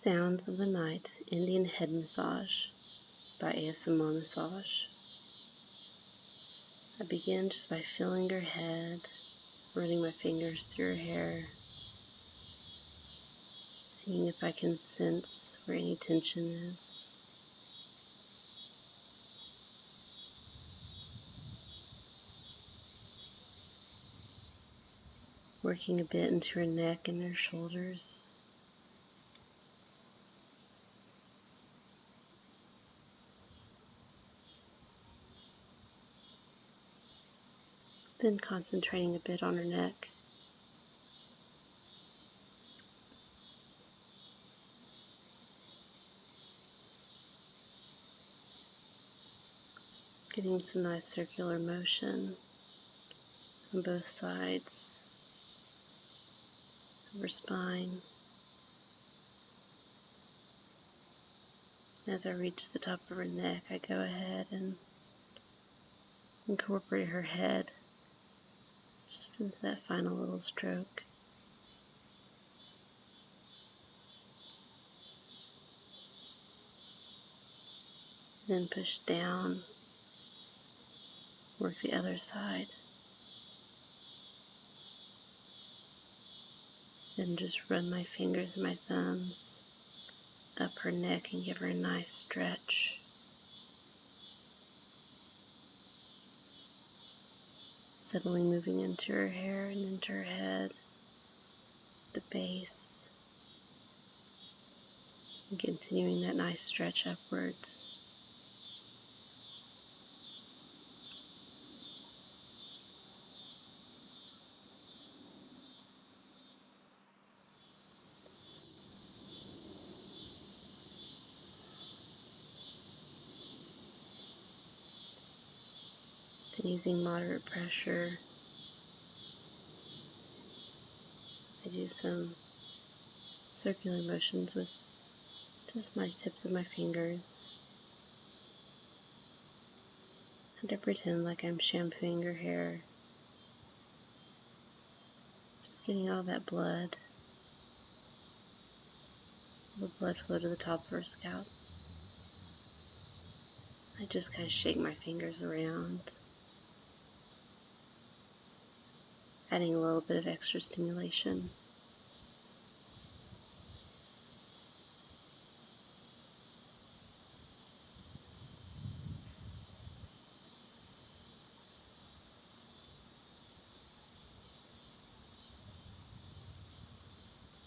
Sounds of the Night Indian Head Massage by asmrmassage. I begin just by feeling her head, running my fingers through her hair, seeing if I can sense where any tension is. Working a bit into her neck and her shoulders. Then concentrating a bit on her neck. Getting some nice circular motion on both sides of her spine. As I reach the top of her neck, I go ahead and incorporate her head just into that final little stroke. Then push down, work the other side. Then just run my fingers and my thumbs up her neck and give her a nice stretch. Subtly moving into her hair and into her head, the base, and continuing that nice stretch upwards. Then using moderate pressure, I do some circular motions with just my tips of my fingers. And I pretend like I'm shampooing her hair. Just getting all that blood, the blood flow to the top of her scalp. I just kind of shake my fingers around, adding a little bit of extra stimulation.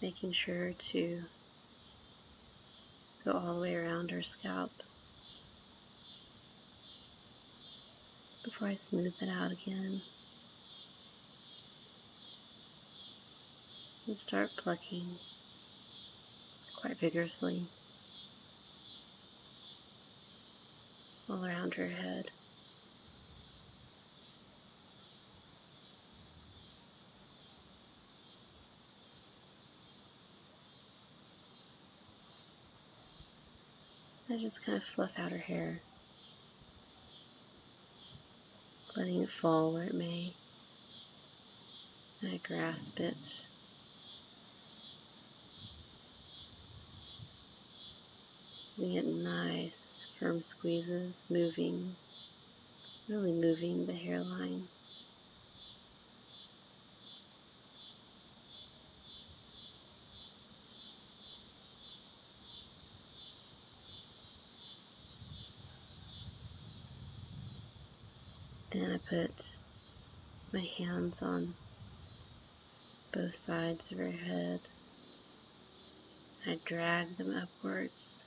Making sure to go all the way around her scalp before I smooth it out again. And start plucking quite vigorously all around her head. I just kind of fluff out her hair, letting it fall where it may. And I grasp it, giving it nice, firm squeezes, really moving the hairline. Then I put my hands on both sides of her head. I drag them upwards.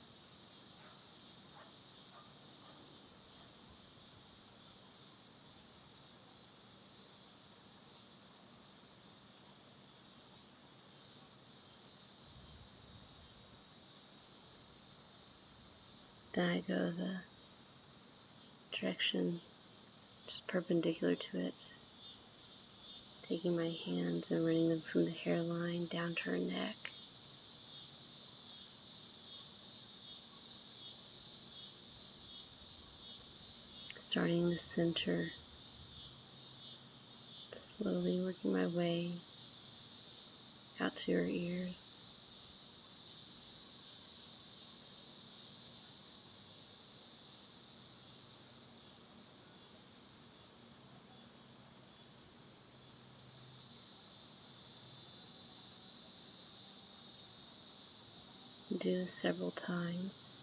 Then I go the direction just perpendicular to it, taking my hands and running them from the hairline down to her neck. Starting in the center, slowly working my way out to her ears. Do this several times.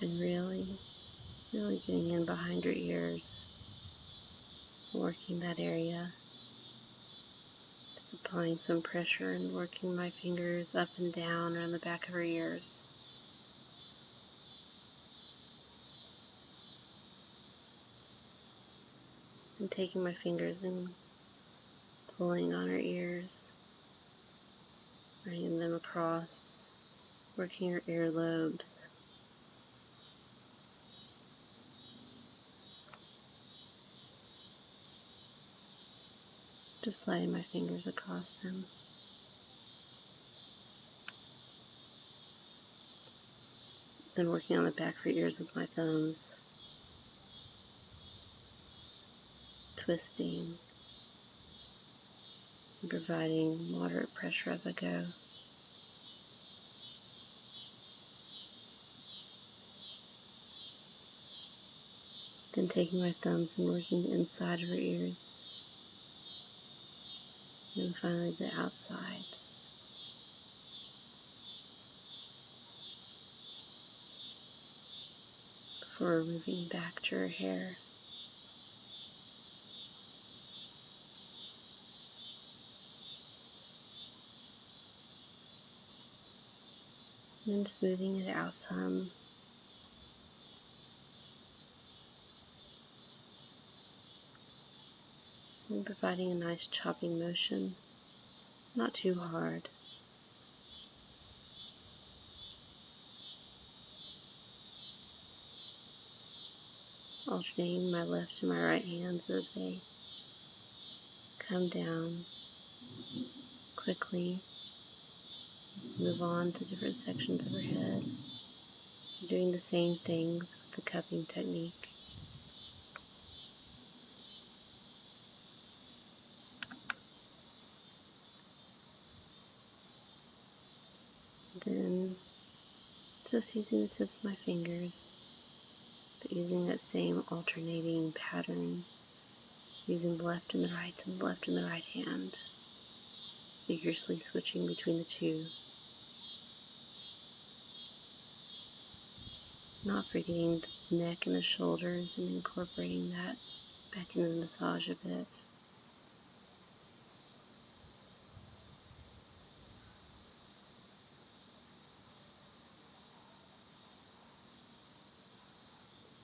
Then really getting in behind your ears, working that area. Just applying some pressure and working my fingers up and down around the back of her ears. And taking my fingers and pulling on her ears, running them across, working her earlobes. Just sliding my fingers across them. Then working on the back of her ears with my thumbs, twisting and providing moderate pressure as I go. Then taking my thumbs and working the inside of her ears, and finally the outsides. Before moving back to her hair. And then smoothing it out some. And providing a nice chopping motion, not too hard. Alternating my left and my right hands as they come down quickly, move on to different sections of her head, doing the same things with the cupping technique. Then just using the tips of my fingers, but using that same alternating pattern, using the left and the right and the left and the right hand, vigorously switching between the two. Not forgetting the neck and the shoulders and incorporating that back into the massage a bit.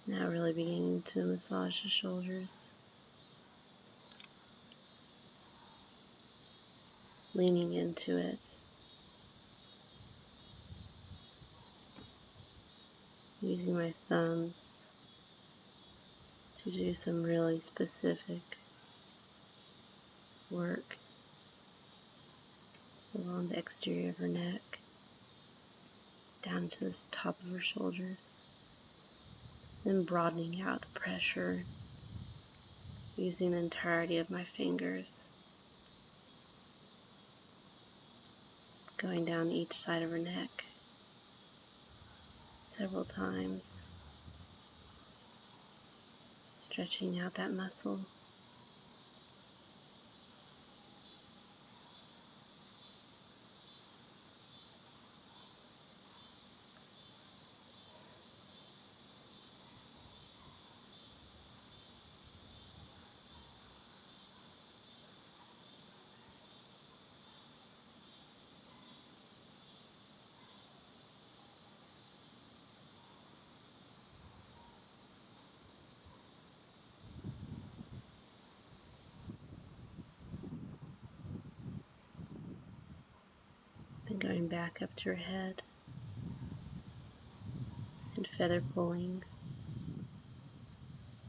Now really beginning to massage the shoulders, leaning into it, using my thumbs to do some really specific work along the exterior of her neck, down to the top of her shoulders, then broadening out the pressure, using the entirety of my fingers, going down each side of her neck several times, stretching out that muscle. Then going back up to her head and feather pulling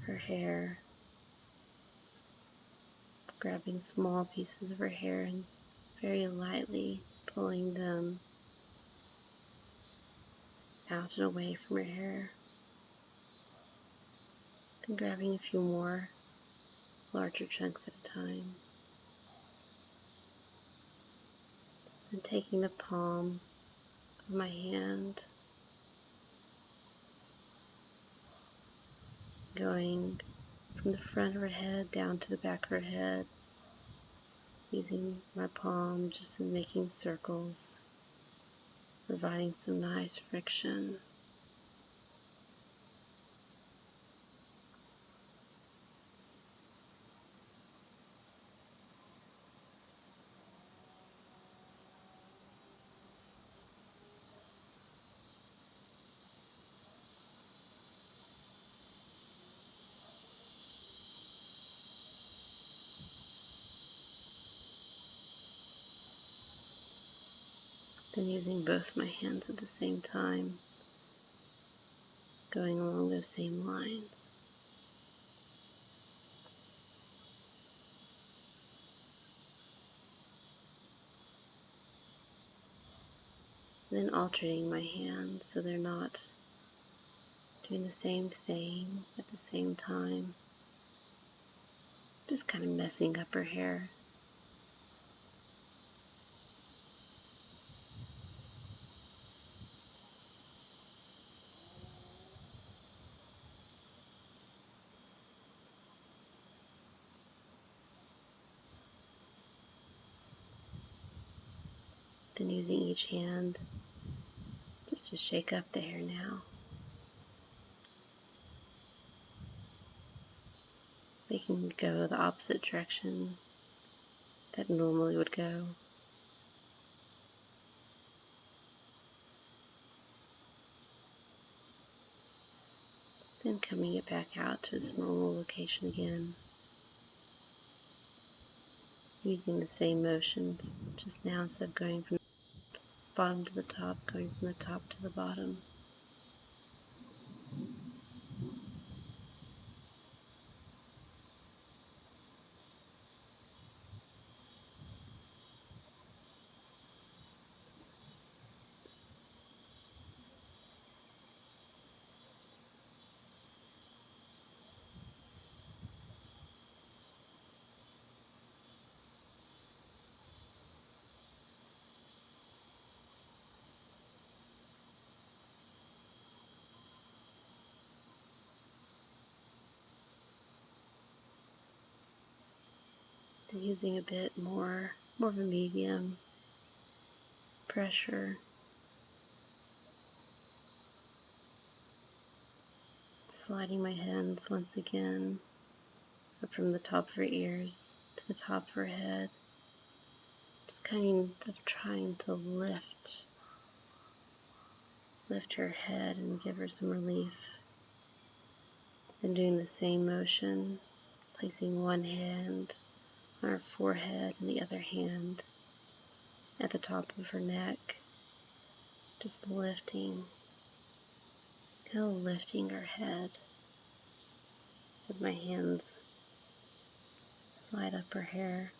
her hair, grabbing small pieces of her hair and very lightly pulling them out and away from her hair. Then grabbing a few more larger chunks at a time. And taking the palm of my hand going from the front of her head down to the back of her head, using my palm just in making circles, providing some nice friction. Then using both my hands at the same time, going along those same lines. Then alternating my hands so they're not doing the same thing at the same time. Just kind of messing up her hair. Then using each hand just to shake up the hair now. Making it go the opposite direction that normally would go. Then coming it back out to its normal location again. Using the same motions, just now instead of going from the bottom to the top, going from the top to the bottom. Then using a bit more of a medium pressure. Sliding my hands once again up from the top of her ears to the top of her head. Just kind of trying to lift her head and give her some relief. Then doing the same motion, placing one hand on her forehead and the other hand at the top of her neck. Just lifting her head as my hands slide up her hair.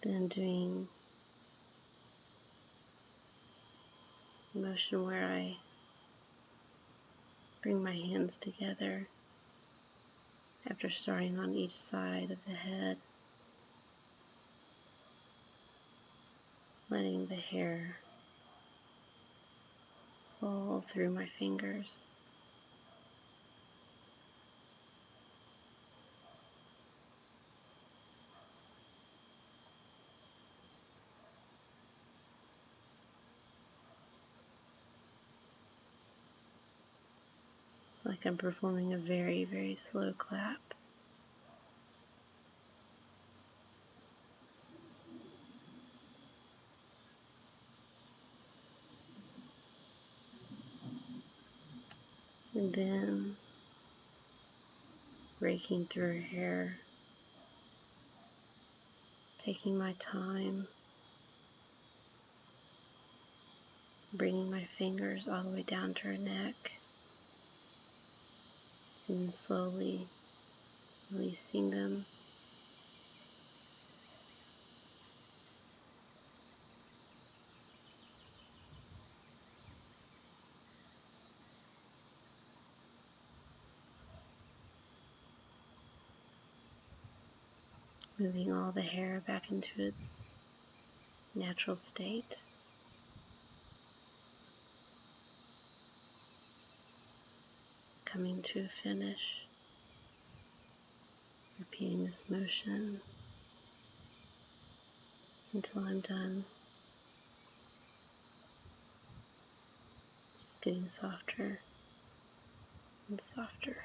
Then doing a motion where I bring my hands together after starting on each side of the head, letting the hair fall through my fingers. Like I'm performing a very, very slow clap. And then raking through her hair, taking my time, bringing my fingers all the way down to her neck, and then slowly releasing them. Moving all the hair back into its natural state. Coming to a finish, repeating this motion until I'm done. Just getting softer and softer.